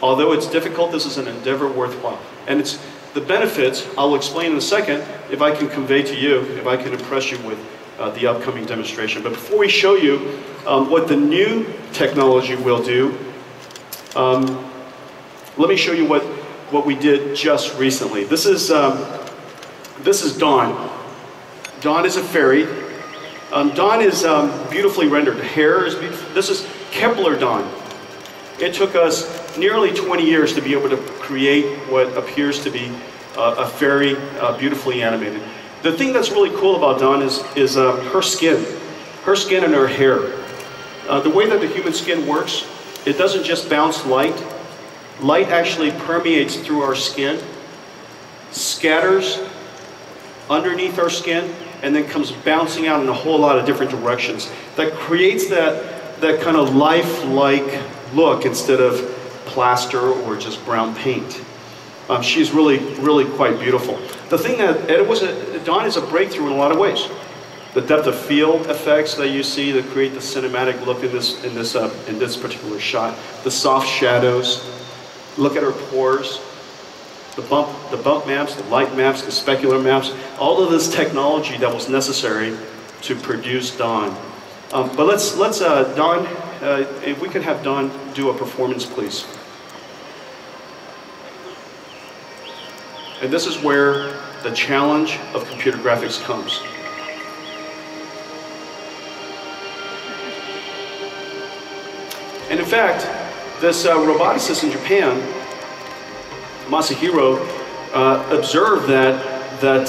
Although it's difficult, this is an endeavor worthwhile. And it's the benefits, I'll explain in a second, if I can convey to you, if I can impress you with the upcoming demonstration. But before we show you what the new technology will do, let me show you what we did just recently. This is Dawn. Dawn is a fairy. Dawn is beautifully rendered. The hair is beautiful. This is Kepler Dawn. It took us nearly 20 years to be able to create what appears to be a fairy beautifully animated. The thing that's really cool about Dawn is her skin. Her skin and her hair. The way that the human skin works, it doesn't just bounce light. Light actually permeates through our skin, scatters underneath our skin, and then comes bouncing out in a whole lot of different directions. That creates that kind of lifelike look instead of plaster or just brown paint. She's really, really quite beautiful. The thing that Dawn is a breakthrough in a lot of ways. The depth of field effects that you see that create the cinematic look in this particular shot. The soft shadows. Look at her pores. The bump maps, the light maps, the specular maps. All of this technology that was necessary to produce Dawn. But let's Dawn, if we could have Dawn do a performance, please. And this is where the challenge of computer graphics comes. And in fact, this roboticist in Japan, Masahiro, observed that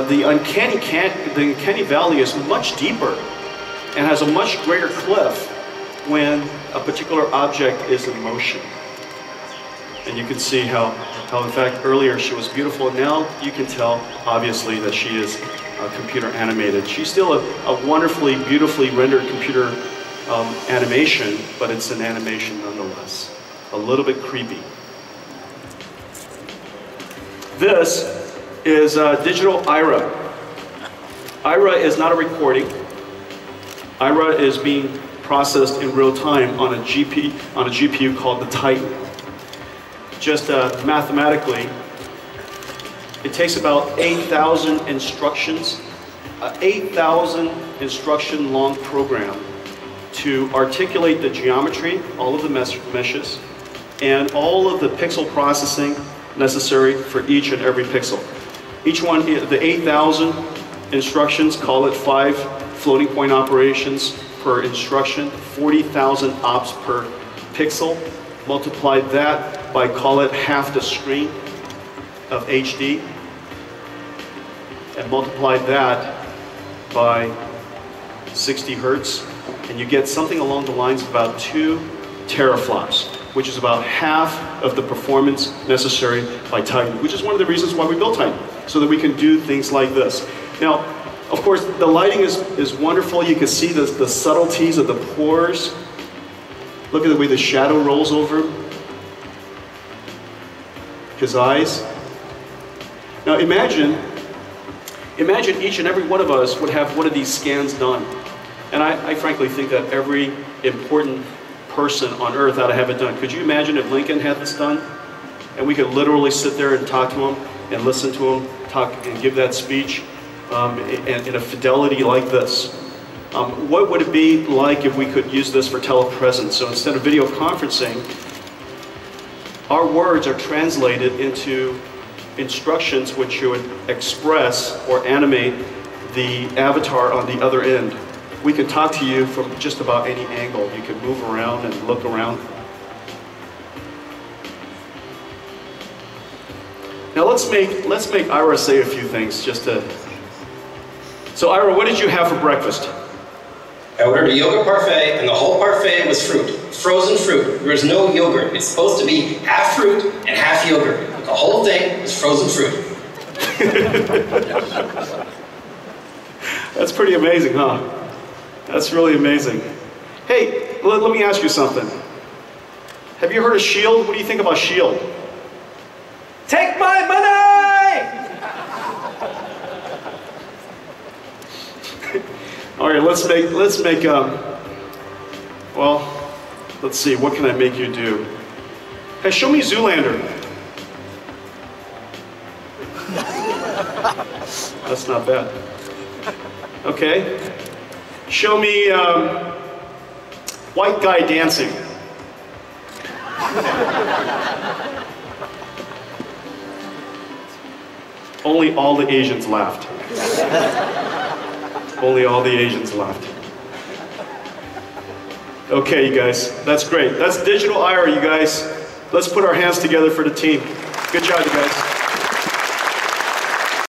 the uncanny valley is much deeper and has a much greater cliff when a particular object is in motion. And you can see how in fact earlier she was beautiful, and now you can tell obviously that she is computer animated. She's still a wonderfully, beautifully rendered computer animation, but it's an animation nonetheless. A little bit creepy. This is digital Ira. Ira is not a recording. Ira is being processed in real time on a GPU called the Titan. Just mathematically, it takes about 8,000 instructions, 8,000 instruction long program to articulate the geometry, all of the meshes, and all of the pixel processing necessary for each and every pixel. Each one, the 8,000 instructions, call it 5 floating point operations per instruction, 40,000 ops per pixel. Multiply that by, call it half the screen of HD, and multiply that by 60 hertz, and you get something along the lines of about 2 teraflops, which is about half of the performance necessary by Titan, which is one of the reasons why we built Titan, so that we can do things like this. Now, of course, the lighting is wonderful. You can see the subtleties of the pores. Look at the way the shadow rolls over his eyes. Now imagine each and every one of us would have one of these scans done. And I frankly think that every important person on earth ought to have it done. Could you imagine if Lincoln had this done? And we could literally sit there and talk to him and listen to him talk and give that speech in a fidelity like this. What would it be like if we could use this for telepresence? So instead of video conferencing, our words are translated into instructions which would express or animate the avatar on the other end. We can talk to you from just about any angle. You can move around and look around. Now let's make Ira say a few things just to. So Ira, what did you have for breakfast? I ordered a yogurt parfait, and the whole parfait was fruit. Frozen fruit. There was no yogurt. It's supposed to be half fruit and half yogurt. The whole thing was frozen fruit. That's pretty amazing, huh? That's really amazing. Hey, let me ask you something. Have you heard of S.H.I.E.L.D.? What do you think about S.H.I.E.L.D.? Take my money! All right, let's make well, let's see, what can I make you do? Okay, show me Zoolander. That's not bad. Okay. Show me white guy dancing. Only all the Asians laughed. Only all the Asians laughed. Okay, you guys, that's great. That's Digital Ira, you guys. Let's put our hands together for the team. Good job, you guys.